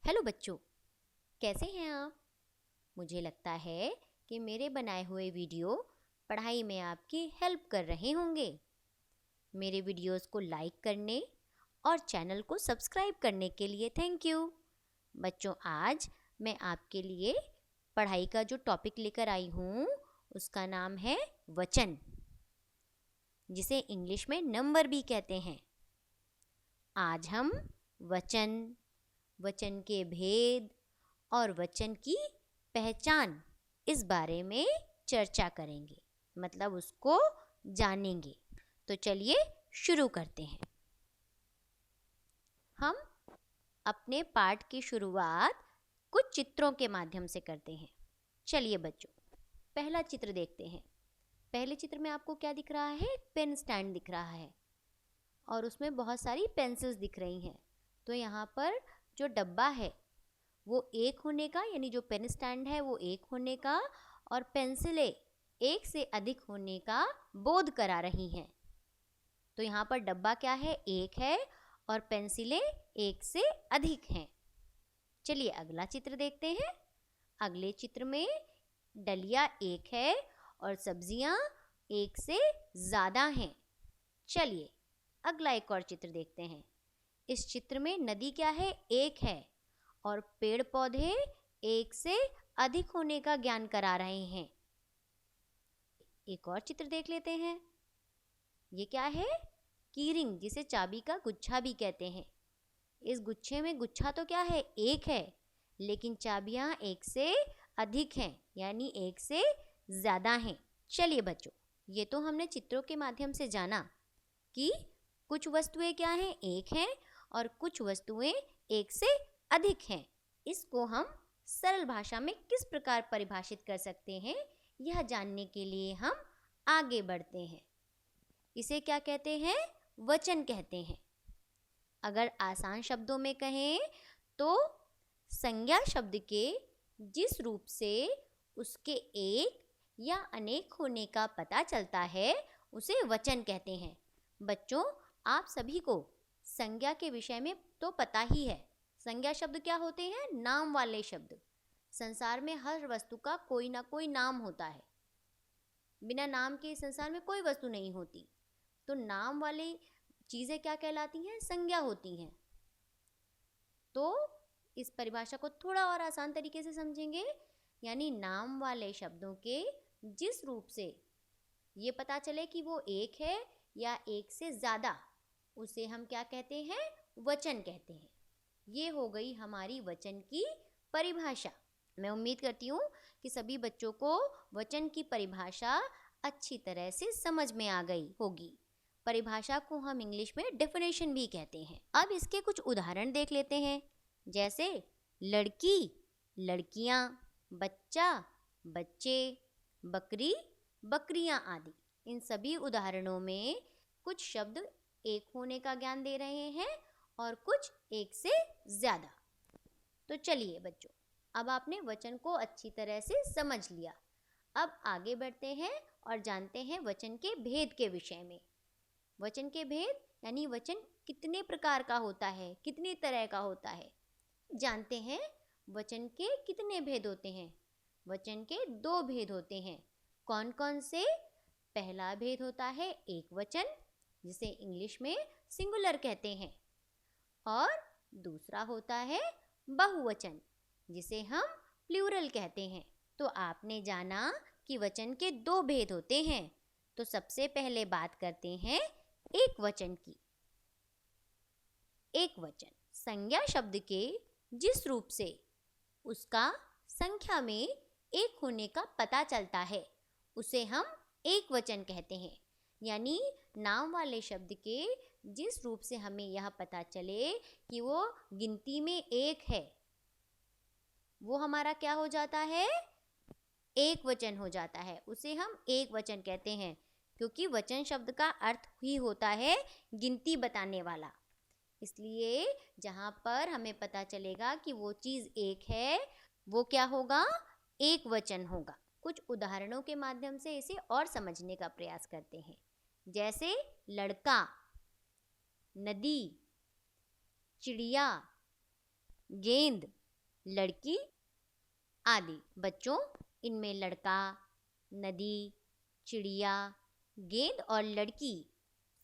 Hello बच्चों, कैसे हैं आप? मुझे लगता है कि मेरे बनाए हुए वीडियो पढ़ाई में आपकी हेल्प कर रहे होंगे। मेरे वीडियोस को लाइक करने और चैनल को सब्सक्राइब करने के लिए थैंक यू। बच्चों, आज मैं आपके लिए पढ़ाई का जो टॉपिक लेकर आई हूँ उसका नाम है वचन, जिसे इंग्लिश में नंबर भी कहते हैं। आज हम वचन, वचन के भेद और वचन की पहचान इस बारे में चर्चा करेंगे, मतलब उसको जानेंगे। तो चलिए शुरू करते हैं। हम अपने पाठ की शुरुआत कुछ चित्रों के माध्यम से करते हैं। चलिए बच्चों, पहला चित्र देखते हैं। पहले चित्र में आपको क्या दिख रहा है? पेन स्टैंड दिख रहा है और उसमें बहुत सारी पेंसिल्स दिख रही हैं। तो यहाँ पर जो डब्बा है वो एक होने का, यानी जो पेन स्टैंड है वो एक होने का और पेंसिलें एक से अधिक होने का बोध करा रही हैं। तो यहाँ पर डब्बा क्या है? एक है और पेंसिलें एक से अधिक हैं। चलिए अगला चित्र देखते हैं। अगले चित्र में डलिया एक है और सब्जियां एक से ज़्यादा हैं। चलिए अगला एक और चित्र देखते हैं। इस चित्र में नदी क्या है? एक है और पेड़ पौधे एक से अधिक होने का ज्ञान करा रहे हैं। एक और चित्र देख लेते हैं। ये क्या है? कीरिंग, जिसे चाबी का गुच्छा भी कहते हैं। इस गुच्छे में गुच्छा तो क्या है? एक है, लेकिन चाबियां एक से अधिक हैं, यानी एक से ज़्यादा हैं। चलिए बच्चों, ये तो हमने चित्रों के माध्यम से जाना कि कुछ वस्तुएं क्या हैं? एक हैं और कुछ वस्तुएं एक से अधिक हैं। इसको हम सरल भाषा में किस प्रकार परिभाषित कर सकते हैं, यह जानने के लिए हम आगे बढ़ते हैं। इसे क्या कहते हैं? वचन कहते हैं। अगर आसान शब्दों में कहें तो संज्ञा शब्द के जिस रूप से उसके एक या अनेक होने का पता चलता है उसे वचन कहते हैं। बच्चों, आप सभी को संज्ञा के विषय में तो पता ही है। संज्ञा शब्द क्या होते हैं? नाम वाले शब्द। संसार में हर वस्तु का कोई ना कोई नाम होता है। बिना नाम के संसार में कोई वस्तु नहीं होती। तो नाम वाली चीज़ें क्या कहलाती हैं? संज्ञा होती हैं। तो इस परिभाषा को थोड़ा और आसान तरीके से समझेंगे, यानी नाम वाले शब्दों के जिस रूप से ये पता चले कि वो एक है या एक से ज़्यादा, उसे हम क्या कहते हैं? वचन कहते हैं। ये हो गई हमारी वचन की परिभाषा। मैं उम्मीद करती हूँ कि सभी बच्चों को वचन की परिभाषा अच्छी तरह से समझ में आ गई होगी। परिभाषा को हम इंग्लिश में डेफिनेशन भी कहते हैं। अब इसके कुछ उदाहरण देख लेते हैं, जैसे लड़की, लड़कियाँ, बच्चा, बच्चे, बकरी, बकरियाँ आदि। इन सभी उदाहरणों में कुछ शब्द एक होने का ज्ञान दे रहे हैं और कुछ एक से ज़्यादा। तो चलिए बच्चों, अब आपने वचन को अच्छी तरह से समझ लिया। अब आगे बढ़ते हैं और जानते हैं वचन के भेद के विषय में। वचन के भेद यानी वचन कितने प्रकार का होता है, कितने तरह का होता है। जानते हैं वचन के कितने भेद होते हैं। वचन के दो भेद होते हैं। कौन कौन से? पहला भेद होता है एक वचन, जिसे इंग्लिश में सिंगुलर कहते हैं, और दूसरा होता है बहुवचन, जिसे हम प्लूरल कहते हैं। तो आपने जाना कि वचन के दो भेद होते हैं। तो सबसे पहले बात करते हैं एक वचन की। एक वचन संज्ञा शब्द के जिस रूप से उसका संख्या में एक होने का पता चलता है उसे हम एक वचन कहते हैं। यानी नाम वाले शब्द के जिस रूप से हमें यह पता चले कि वो गिनती में एक है, वो हमारा क्या हो जाता है? एक वचन हो जाता है। उसे हम एक वचन कहते हैं, क्योंकि वचन शब्द का अर्थ ही होता है गिनती बताने वाला। इसलिए जहाँ पर हमें पता चलेगा कि वो चीज़ एक है, वो क्या होगा? एक वचन होगा। कुछ उदाहरणों के माध्यम से इसे और समझने का प्रयास करते हैं, जैसे लड़का, नदी, चिड़िया, गेंद, लड़की आदि। बच्चों, इनमें लड़का, नदी, चिड़िया, गेंद और लड़की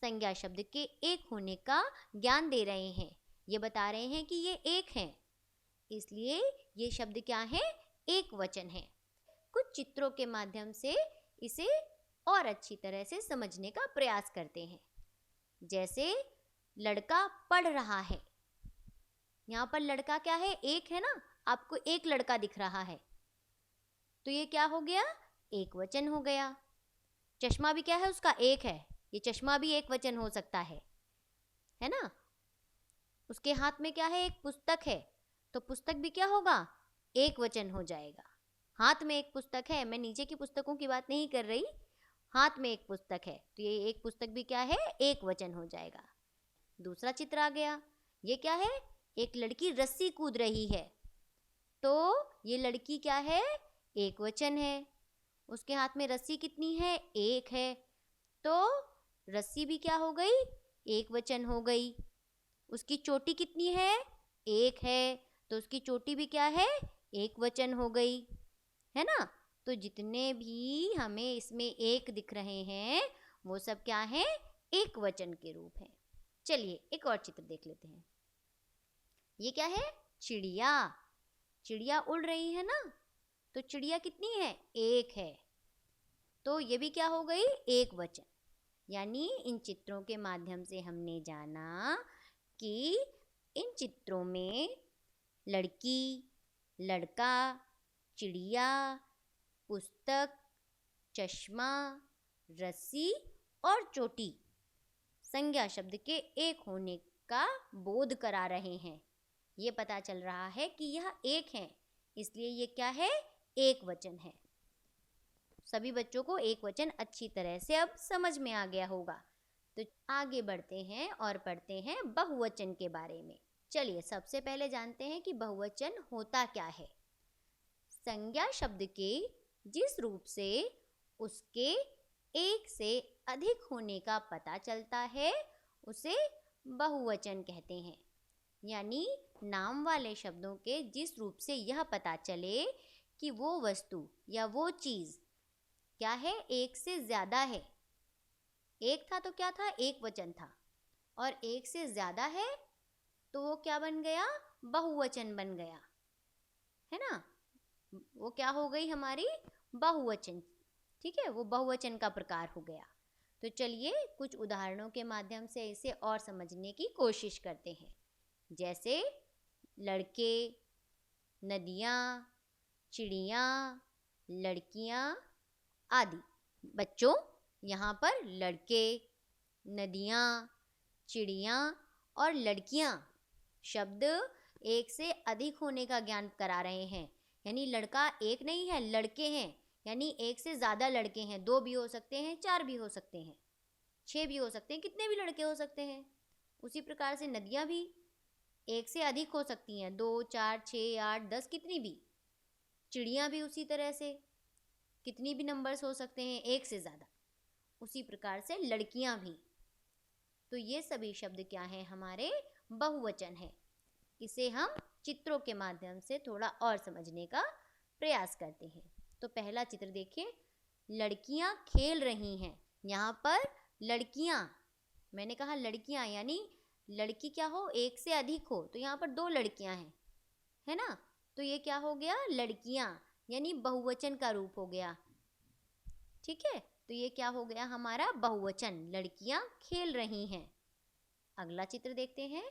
संज्ञा शब्द के एक होने का ज्ञान दे रहे हैं। ये बता रहे हैं कि ये एक हैं, इसलिए ये शब्द क्या है? एक वचन है। कुछ चित्रों के माध्यम से इसे और अच्छी तरह से समझने का प्रयास करते हैं। जैसे लड़का पढ़ रहा है, यहाँ पर लड़का क्या है? एक है ना, आपको एक लड़का दिख रहा है, तो ये क्या हो गया? एक वचन हो गया। चश्मा भी क्या है? उसका एक है, ये चश्मा भी एक वचन हो सकता है ना। उसके हाथ में क्या है? एक पुस्तक है, तो पुस्तक भी क्या होगा? एक वचन हो जाएगा। हाथ में एक पुस्तक है, मैं नीचे की पुस्तकों की बात नहीं कर रही, हाथ में एक पुस्तक है, तो ये एक पुस्तक भी क्या है? एक वचन हो जाएगा। दूसरा चित्र आ गया, ये क्या है? एक लड़की रस्सी कूद रही है, तो ये लड़की क्या है? एक वचन है। उसके हाथ में रस्सी कितनी है? एक है, तो रस्सी भी क्या हो गई? एक वचन हो गई। उसकी चोटी कितनी है? एक है, तो उसकी चोटी भी क्या है? एक वचन हो गई, है ना। तो जितने भी हमें इसमें एक दिख रहे हैं वो सब क्या है? एक वचन के रूप हैं। चलिए एक और चित्र देख लेते हैं। ये क्या है? चिड़िया। चिड़िया उड़ रही है ना, तो चिड़िया कितनी है? एक है, तो ये भी क्या हो गई? एक वचन। यानी इन चित्रों के माध्यम से हमने जाना कि इन चित्रों में लड़की, लड़का, चिड़िया, पुस्तक, चश्मा, रस्सी और चोटी संज्ञा शब्द के एक होने का बोध करा रहे हैं। ये पता चल रहा है कि यह एक है, इसलिए ये क्या है? एक वचन है। सभी बच्चों को एक वचन अच्छी तरह से अब समझ में आ गया होगा। तो आगे बढ़ते हैं और पढ़ते हैं बहुवचन के बारे में। चलिए सबसे पहले जानते हैं कि बहुवचन होता क्या है। संज्ञा शब्द के जिस रूप से उसके एक से अधिक होने का पता चलता है उसे बहुवचन कहते हैं। यानी नाम वाले शब्दों के जिस रूप से यह पता चले कि वो वस्तु या वो चीज़ क्या है? एक से ज़्यादा है। एक था तो क्या था? एक वचन था, और एक से ज़्यादा है तो वो क्या बन गया? बहुवचन बन गया, है ना। वो क्या हो गई? हमारी बहुवचन। ठीक है, वो बहुवचन का प्रकार हो गया। तो चलिए कुछ उदाहरणों के माध्यम से इसे और समझने की कोशिश करते हैं। जैसे लड़के, नदियाँ, चिड़ियाँ, लड़कियाँ आदि। बच्चों, यहाँ पर लड़के, नदियाँ, चिड़ियाँ और लड़कियाँ शब्द एक से अधिक होने का ज्ञान करा रहे हैं। यानी लड़का एक नहीं है, लड़के हैं, यानी एक से ज़्यादा लड़के हैं। 2 भी हो सकते हैं, 4 भी हो सकते हैं, 6 भी हो सकते हैं, कितने भी लड़के हो सकते हैं। उसी प्रकार से नदियाँ भी एक से अधिक हो सकती हैं, 2, 4, 6, 8, 10, कितनी भी। चिड़ियाँ भी उसी तरह से कितनी भी नंबर्स हो सकते हैं, एक से ज़्यादा। उसी प्रकार से लड़कियाँ भी। तो ये सभी शब्द क्या हैं? हमारे बहुवचन है। इसे हम चित्रों के माध्यम से थोड़ा और समझने का प्रयास करते हैं। तो पहला चित्र देखिए, लड़कियां खेल रही हैं। यहाँ पर लड़कियां, मैंने कहा लड़कियां, यानी लड़की क्या हो? एक से अधिक हो, तो यहाँ पर 2 लड़कियां हैं, है ना। तो ये क्या हो गया? लड़कियां, यानी बहुवचन का रूप हो गया। ठीक है, तो ये क्या हो गया? हमारा बहुवचन, लड़कियां खेल रही हैं। अगला चित्र देखते हैं,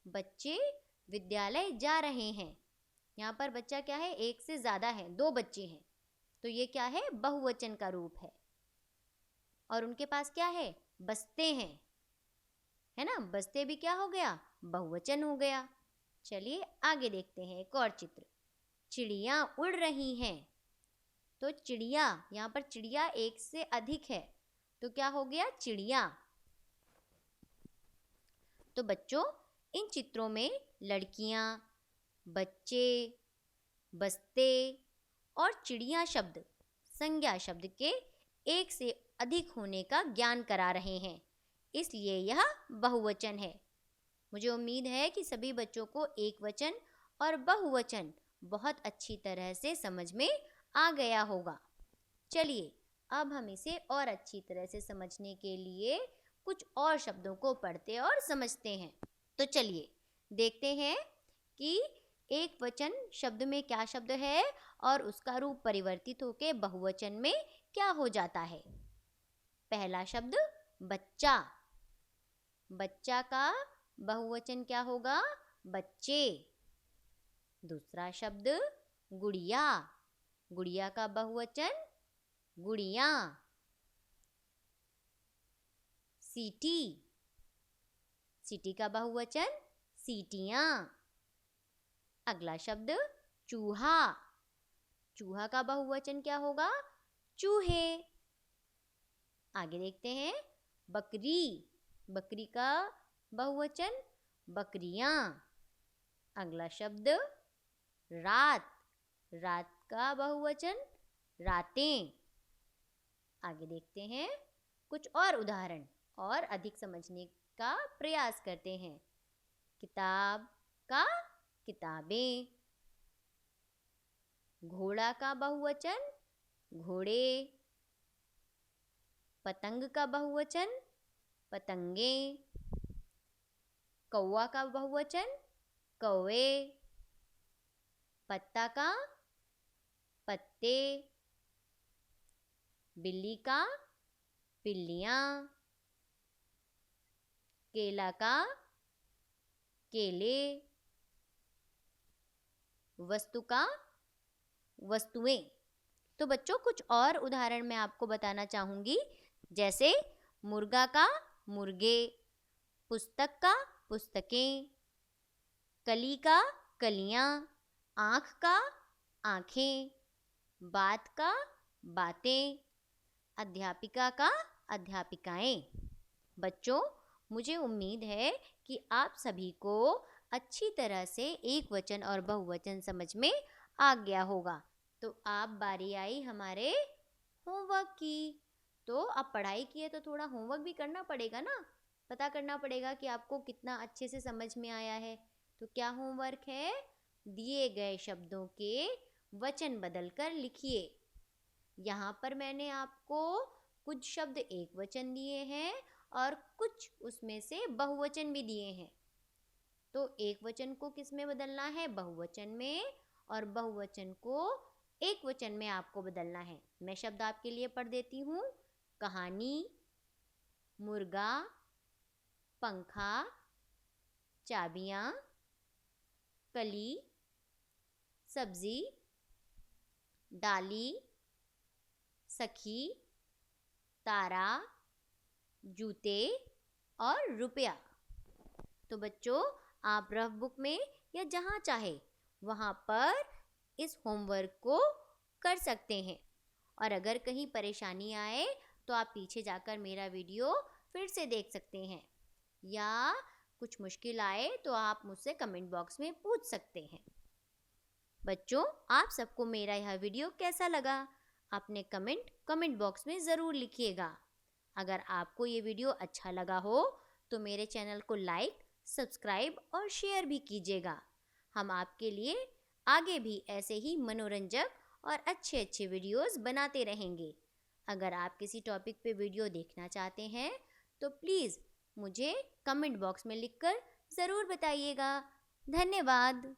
बच्चे विद्यालय जा रहे हैं। यहाँ पर बच्चा क्या है? एक से ज़्यादा है, 2 बच्चे हैं, तो ये क्या है? बहुवचन का रूप है। और उनके पास क्या है? बस्ते हैं, है ना। बस्ते भी क्या हो गया? बहुवचन हो गया। चलिए आगे देखते हैं एक और चित्र, चिड़ियाँ उड़ रही हैं। तो चिड़िया, यहाँ पर चिड़िया एक से अधिक है, तो क्या हो गया? चिड़िया। तो बच्चों, इन चित्रों में लड़कियाँ, बच्चे, बस्ते और चिड़िया शब्द संज्ञा शब्द के एक से अधिक होने का ज्ञान करा रहे हैं, इसलिए यह बहुवचन है। मुझे उम्मीद है कि सभी बच्चों को एक वचन और बहुवचन बहुत अच्छी तरह से समझ में आ गया होगा। चलिए अब हम इसे और अच्छी तरह से समझने के लिए कुछ और शब्दों को पढ़ते और समझते हैं। तो चलिए देखते हैं कि एक वचन शब्द में क्या शब्द है और उसका रूप परिवर्तित होकर बहुवचन में क्या हो जाता है। पहला शब्द बच्चा। बच्चा का बहुवचन क्या होगा? बच्चे। दूसरा शब्द गुड़िया। गुड़िया का बहुवचन गुड़ियाँ। सीटी। सीटी का बहुवचन सीटियाँ। अगला शब्द चूहा। चूहा का बहुवचन क्या होगा? चूहे। आगे देखते हैं बकरी। बकरी का बहुवचन बकरियाँ। अगला शब्द रात। रात का बहुवचन रातें। आगे देखते हैं कुछ और उदाहरण और अधिक समझने का प्रयास करते हैं। किताब का किताबें। घोड़ा का बहुवचन घोड़े। पतंग का बहुवचन पतंगे। कौवा का बहुवचन कौवे। पत्ता का पत्ते। बिल्ली का बिल्लियाँ। केला का केले। वस्तु का वस्तुएं। तो बच्चों कुछ और उदाहरण मैं आपको बताना चाहूँगी, जैसे मुर्गा का मुर्गे। पुस्तक का पुस्तकें। कली का कलियाँ। आँख का आँखें। बात का बातें। अध्यापिका का अध्यापिकाएं। बच्चों मुझे उम्मीद है कि आप सभी को अच्छी तरह से एक वचन और बहुवचन समझ में आ गया होगा। तो अब बारी आई हमारे होमवर्क की। तो अब पढ़ाई की है तो थोड़ा होमवर्क भी करना पड़ेगा ना, पता करना पड़ेगा कि आपको कितना अच्छे से समझ में आया है। तो क्या होमवर्क है? दिए गए शब्दों के वचन बदलकर लिखिए। यहाँ पर मैंने आपको कुछ शब्द एक वचन दिए हैं और कुछ उसमें से बहुवचन भी दिए हैं। तो एक वचन को किस में बदलना है? बहुवचन में। और बहुवचन को एक वचन में आपको बदलना है। मैं शब्द आपके लिए पढ़ देती हूँ। कहानी, मुर्गा, पंखा, चाबियाँ, कली, सब्जी, डाली, सखी, तारा, जूते और रुपया। तो बच्चों आप रफ बुक में या जहाँ चाहे वहाँ पर इस होमवर्क को कर सकते हैं। और अगर कहीं परेशानी आए तो आप पीछे जाकर मेरा वीडियो फिर से देख सकते हैं, या कुछ मुश्किल आए तो आप मुझसे कमेंट बॉक्स में पूछ सकते हैं। बच्चों आप सबको मेरा यह वीडियो कैसा लगा? अपने कमेंट बॉक्स में ज़रूर लिखिएगा। अगर आपको ये वीडियो अच्छा लगा हो तो मेरे चैनल को लाइक, सब्सक्राइब और शेयर भी कीजिएगा। हम आपके लिए आगे भी ऐसे ही मनोरंजक और अच्छे वीडियोस बनाते रहेंगे। अगर आप किसी टॉपिक पे वीडियो देखना चाहते हैं तो प्लीज़ मुझे कमेंट बॉक्स में लिखकर ज़रूर बताइएगा। धन्यवाद।